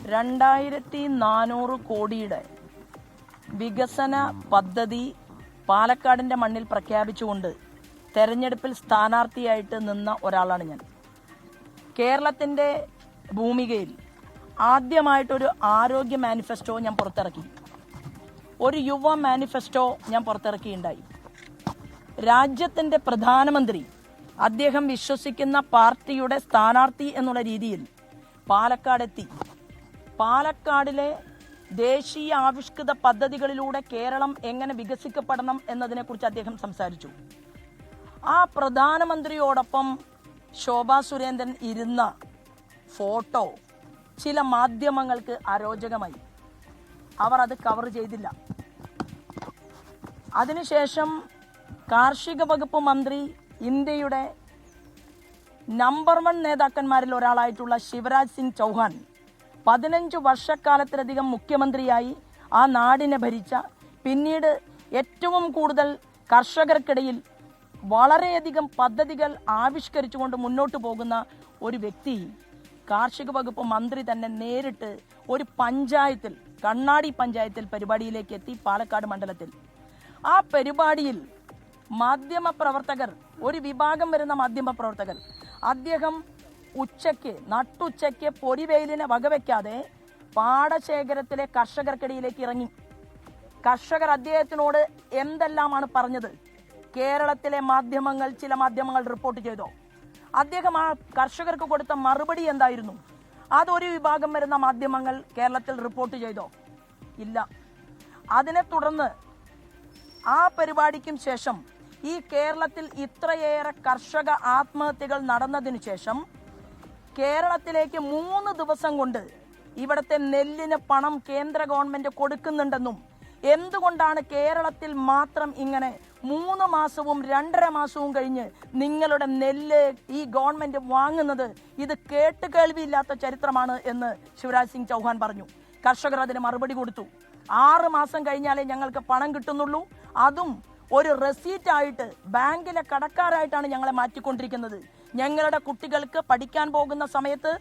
2400 കോടിയുടെ വികസന പദ്ധതി പാലക്കാടിൻ്റെ മണ്ണിൽ പ്രഖ്യാപിച്ചുകൊണ്ട് തെരഞ്ഞെടുപ്പിൽ സ്ഥാനാർത്ഥിയായിട്ട് നിന്ന ഒരാളാണ് ഞാൻ. കേരളത്തിൻ്റെ ഭൂമികയിൽ ആദ്യമായിട്ടൊരു ആരോഗ്യ മാനിഫെസ്റ്റോ ഞാൻ പുറത്തിറക്കി, ഒരു യുവ മാനിഫെസ്റ്റോ ഞാൻ പുറത്തിറക്കിയിട്ടുണ്ടായി. രാജ്യത്തിൻ്റെ പ്രധാനമന്ത്രി അദ്ദേഹം വിശ്വസിക്കുന്ന പാർട്ടിയുടെ സ്ഥാനാർത്ഥി എന്നുള്ള രീതിയിൽ പാലക്കാടെത്തി. പാലക്കാടിലെ ദേശീയ ആവിഷ്കൃത പദ്ധതികളിലൂടെ കേരളം എങ്ങനെ വികസിക്കപ്പെടണം എന്നതിനെക്കുറിച്ച് അദ്ദേഹം സംസാരിച്ചു. ആ പ്രധാനമന്ത്രിയോടൊപ്പം ശോഭാ സുരേന്ദ്രൻ ഇരുന്ന ഫോട്ടോ ചില മാധ്യമങ്ങൾക്ക് അരോചകമായി. അവർ അത് കവർ ചെയ്തില്ല. അതിനുശേഷം കാർഷിക വകുപ്പ് മന്ത്രി, ഇന്ത്യയുടെ നമ്പർ 1 നേതാക്കന്മാരിൽ ഒരാളായിട്ടുള്ള ശിവരാജ് സിംഗ് ചൗഹാൻ 15 വർഷക്കാലത്തിലധികം മുഖ്യമന്ത്രിയായി ആ നാടിനെ ഭരിച്ച, പിന്നീട് ഏറ്റവും കൂടുതൽ കർഷകർക്കിടയിൽ വളരെയധികം പദ്ധതികൾ ആവിഷ്കരിച്ചുകൊണ്ട് മുന്നോട്ട് പോകുന്ന ഒരു വ്യക്തി, കാർഷിക വകുപ്പ് മന്ത്രി തന്നെ നേരിട്ട് ഒരു പഞ്ചായത്തിൽ, കണ്ണാടി പഞ്ചായത്തിൽ പരിപാടിയിലേക്ക് എത്തി പാലക്കാട് മണ്ഡലത്തിൽ. ആ പരിപാടിയിൽ മാധ്യമപ്രവർത്തകർ, ഒരു വിഭാഗം വരുന്ന മാധ്യമപ്രവർത്തകർ, അദ്ദേഹം നട്ടുച്ചയ്ക്ക് പൊരിവെയിലിനെ വകവെക്കാതെ പാടശേഖരത്തിലെ കർഷകർക്കിടയിലേക്ക് ഇറങ്ങി. കർഷകർ അദ്ദേഹത്തിനോട് എന്തെല്ലാമാണ് പറഞ്ഞത് കേരളത്തിലെ മാധ്യമങ്ങൾ, ചില മാധ്യമങ്ങൾ റിപ്പോർട്ട് ചെയ്തോ? അദ്ദേഹം ആ കർഷകർക്ക് കൊടുത്ത മറുപടി എന്തായിരുന്നു? അതൊരു വിഭാഗം വരുന്ന മാധ്യമങ്ങൾ കേരളത്തിൽ റിപ്പോർട്ട് ചെയ്തോ? ഇല്ല. അതിനെ തുടർന്ന് ആ പരിപാടിക്കും ശേഷം ഈ കേരളത്തിൽ ഇത്രയേറെ കർഷക ആത്മഹത്യകൾ നടന്നതിനു ശേഷം കേരളത്തിലേക്ക് 3 ദിവസം കൊണ്ട് ഇവിടുത്തെ നെല്ലിന് പണം കേന്ദ്ര ഗവൺമെന്റ് കൊടുക്കുന്നുണ്ടെന്നും, എന്തുകൊണ്ടാണ് കേരളത്തിൽ മാത്രം ഇങ്ങനെ 3 മാസവും 2.5 മാസവും കഴിഞ്ഞ് നിങ്ങളുടെ നെല്ല് ഈ ഗവൺമെന്റ് വാങ്ങുന്നത്? ഇത് കേട്ടുകേൾവിയില്ലാത്ത ചരിത്രമാണ് എന്ന് ശിവരാജ് സിംഗ് ചൗഹാൻ പറഞ്ഞു. കർഷകർ അതിന് മറുപടി കൊടുത്തു. 6 മാസം കഴിഞ്ഞാലേ ഞങ്ങൾക്ക് പണം കിട്ടുന്നുള്ളൂ, അതും ഒരു റെസീറ്റ് ആയിട്ട് ബാങ്കിലെ കടക്കാരായിട്ടാണ് ഞങ്ങളെ മാറ്റിക്കൊണ്ടിരിക്കുന്നത്. ഞങ്ങളുടെ കുട്ടികൾക്ക് പഠിക്കാൻ പോകുന്ന സമയത്ത്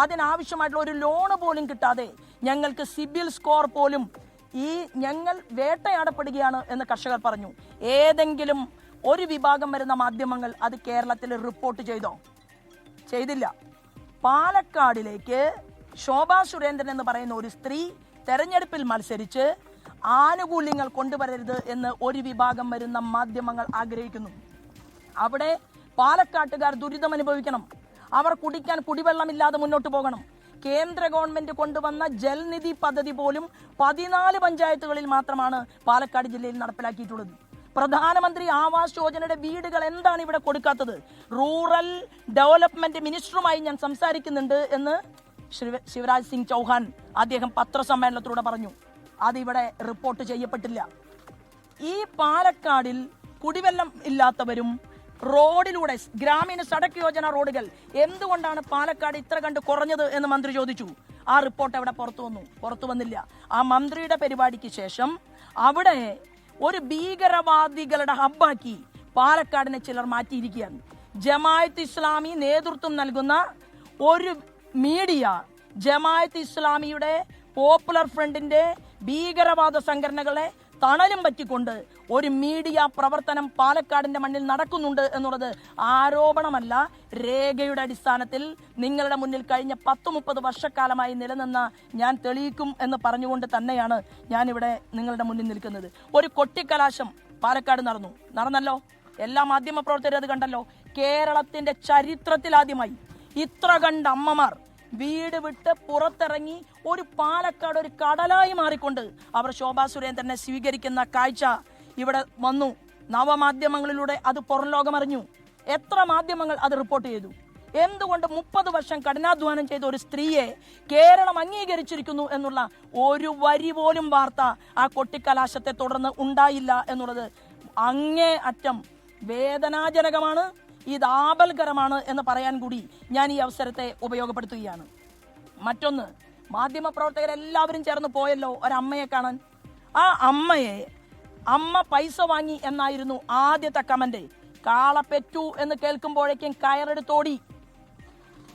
അതിനാവശ്യമായിട്ടുള്ള ഒരു ലോണ് പോലും കിട്ടാതെ ഞങ്ങൾക്ക് സിബിൽ സ്കോർ പോലും ഞങ്ങൾ വേട്ടയാടപ്പെടുകയാണ് എന്ന് കർഷകർ പറഞ്ഞു. ഏതെങ്കിലും ഒരു വിഭാഗം വരുന്ന മാധ്യമങ്ങൾ അത് കേരളത്തിൽ റിപ്പോർട്ട് ചെയ്തോ? ചെയ്തില്ല. പാലക്കാടിലേക്ക് ശോഭാ സുരേന്ദ്രൻ എന്ന് പറയുന്ന ഒരു സ്ത്രീ തെരഞ്ഞെടുപ്പിൽ മത്സരിച്ച് ആനുകൂല്യങ്ങൾ കൊണ്ടുവരരുത് എന്ന് ഒരു വിഭാഗം വരുന്ന മാധ്യമങ്ങൾ ആഗ്രഹിക്കുന്നു. അവിടെ പാലക്കാട്ടുകാർ ദുരിതം അനുഭവിക്കണം, അവർ കുടിക്കാൻ കുടിവെള്ളമില്ലാതെ മുന്നോട്ട് പോകണം. കേന്ദ്ര ഗവൺമെന്റ് കൊണ്ടുവന്ന ജൽനിധി പദ്ധതി പോലും 14 പഞ്ചായത്തുകളിൽ മാത്രമാണ് പാലക്കാട് ജില്ലയിൽ നടപ്പിലാക്കിയിട്ടുള്ളത്. പ്രധാനമന്ത്രി ആവാസ് യോജനയുടെ വീടുകൾ എന്താണ് ഇവിടെ കൊടുക്കാത്തത്? റൂറൽ ഡെവലപ്മെന്റ് മിനിസ്റ്ററുമായി ഞാൻ സംസാരിക്കുന്നുണ്ട് എന്ന് ശിവരാജ് സിംഗ് ചൗഹാൻ അദ്ദേഹം പത്രസമ്മേളനത്തിലൂടെ പറഞ്ഞു. അതിവിടെ റിപ്പോർട്ട് ചെയ്യപ്പെട്ടില്ല. ഈ പാലക്കാടിൽ കുടിവെള്ളം ഇല്ലാത്തവരും റോഡിലൂടെ, ഗ്രാമീണ സടക്ക് യോജന റോഡുകൾ എന്തുകൊണ്ടാണ് പാലക്കാട് ഇത്ര കണ്ട് കുറഞ്ഞത് എന്ന് മന്ത്രി ചോദിച്ചു. ആ റിപ്പോർട്ട് അവിടെ പുറത്തു വന്നില്ല. ആ മന്ത്രിയുടെ പരിപാടിക്ക് ശേഷം അവിടെ ഒരു ഭീകരവാദികളുടെ ഹബ്ബാക്കി പാലക്കാടിനെ ചിലർ മാറ്റിയിരിക്കുകയാണ്. ജമാഅത്ത് ഇസ്ലാമി നേതൃത്വം നൽകുന്ന ഒരു മീഡിയ, ജമാഅത്ത് ഇസ്ലാമിയുടെ പോപ്പുലർ ഫ്രണ്ടിന്റെ ഭീകരവാദ സംഘടനകളെ തണലും പറ്റിക്കൊണ്ട് ഒരു മീഡിയ പ്രവർത്തനം പാലക്കാടിന്റെ മണ്ണിൽ നടക്കുന്നുണ്ട് എന്നുള്ളത് ആരോപണമല്ല, രേഖയുടെ അടിസ്ഥാനത്തിൽ നിങ്ങളുടെ മുന്നിൽ കഴിഞ്ഞ 10-30 വർഷക്കാലമായി നിലനിന്ന ഞാൻ തെളിയിക്കും എന്ന് പറഞ്ഞുകൊണ്ട് തന്നെയാണ് ഞാനിവിടെ നിങ്ങളുടെ മുന്നിൽ നിൽക്കുന്നത്. ഒരു കൊട്ടിക്കലാശം പാലക്കാട് നടന്നല്ലോ. എല്ലാ മാധ്യമ പ്രവർത്തകരും അത് കണ്ടല്ലോ. കേരളത്തിന്റെ ചരിത്രത്തിലാദ്യമായി ഇത്ര കണ്ട അമ്മമാർ വീട് വിട്ട് പുറത്തിറങ്ങി ഒരു പാലക്കാട് ഒരു കടലായി മാറിക്കൊണ്ട് അവർ ശോഭാ സുരേന്ദ്രനെ സ്വീകരിക്കുന്ന കാഴ്ച ഇവിടെ വന്നു. നവമാധ്യമങ്ങളിലൂടെ അത് പുറം ലോകമറിഞ്ഞു. എത്ര മാധ്യമങ്ങൾ അത് റിപ്പോർട്ട് ചെയ്തു? എന്തുകൊണ്ട് 30 വർഷം കഠിനാധ്വാനം ചെയ്ത ഒരു സ്ത്രീയെ കേരളം അംഗീകരിച്ചിരിക്കുന്നു എന്നുള്ള ഒരു വരി പോലും വാർത്ത ആ കൊട്ടിക്കലാശത്തെ തുടർന്ന് ഉണ്ടായില്ല എന്നുള്ളത് അങ്ങേ അറ്റം വേദനാജനകമാണ്. ഇത് ആപൽകരമാണ് എന്ന് പറയാൻ കൂടി ഞാൻ ഈ അവസരത്തെ ഉപയോഗപ്പെടുത്തുകയാണ്. മറ്റൊന്ന്, മാധ്യമപ്രവർത്തകരെല്ലാവരും ചേർന്ന് പോയല്ലോ ഒരമ്മയെ കാണാൻ. ആ അമ്മ പൈസ വാങ്ങി എന്നായിരുന്നു ആദ്യത്തെ കമന്റ്. കാളപ്പെറ്റു എന്ന് കേൾക്കുമ്പോഴേക്കും കയറെടുത്തോടി.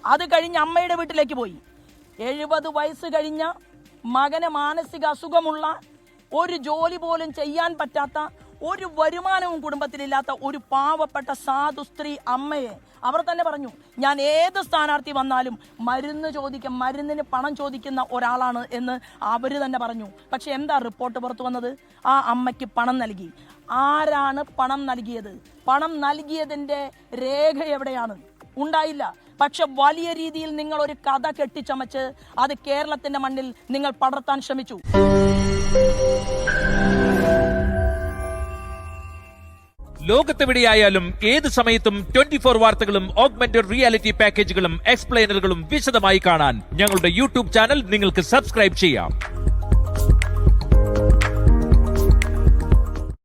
അത് കഴിഞ്ഞ് അമ്മയുടെ വീട്ടിലേക്ക് പോയി. 70 വയസ്സ് കഴിഞ്ഞ മകന് മാനസിക അസുഖമുള്ള, ഒരു ജോലി പോലും ചെയ്യാൻ പറ്റാത്ത, ഒരു വരുമാനവും കുടുംബത്തിലില്ലാത്ത ഒരു പാവപ്പെട്ട സാധു സ്ത്രീ അമ്മയെ അവർ തന്നെ പറഞ്ഞു, ഞാൻ ഏത് സ്ഥാനാർത്ഥി വന്നാലും മരുന്നിന് പണം ചോദിക്കുന്ന ഒരാളാണ് എന്ന് അവർ തന്നെ പറഞ്ഞു. പക്ഷെ എന്താ റിപ്പോർട്ട് പുറത്തു വന്നത്? ആ അമ്മയ്ക്ക് പണം നൽകി. ആരാണ് പണം നൽകിയത്? പണം നൽകിയതിന്റെ രേഖ എവിടെയാണ്? ഉണ്ടായില്ല. പക്ഷെ വലിയ രീതിയിൽ നിങ്ങൾ ഒരു കഥ കെട്ടിച്ചമച്ച് അത് കേരളത്തിന്റെ മണ്ണിൽ നിങ്ങൾ പടർത്താൻ ശ്രമിച്ചു. ലോകത്തെവിടെയായാലും ഏത് സമയത്തും 24 വാർത്തകളും ഓഗ്മെന്റഡ് റിയാലിറ്റി പാക്കേജുകളും എക്സ്പ്ലെയിനറുകളും വിശദമായി കാണാൻ ഞങ്ങളുടെ യൂട്യൂബ് ചാനൽ നിങ്ങൾക്ക് സബ്സ്ക്രൈബ് ചെയ്യാം.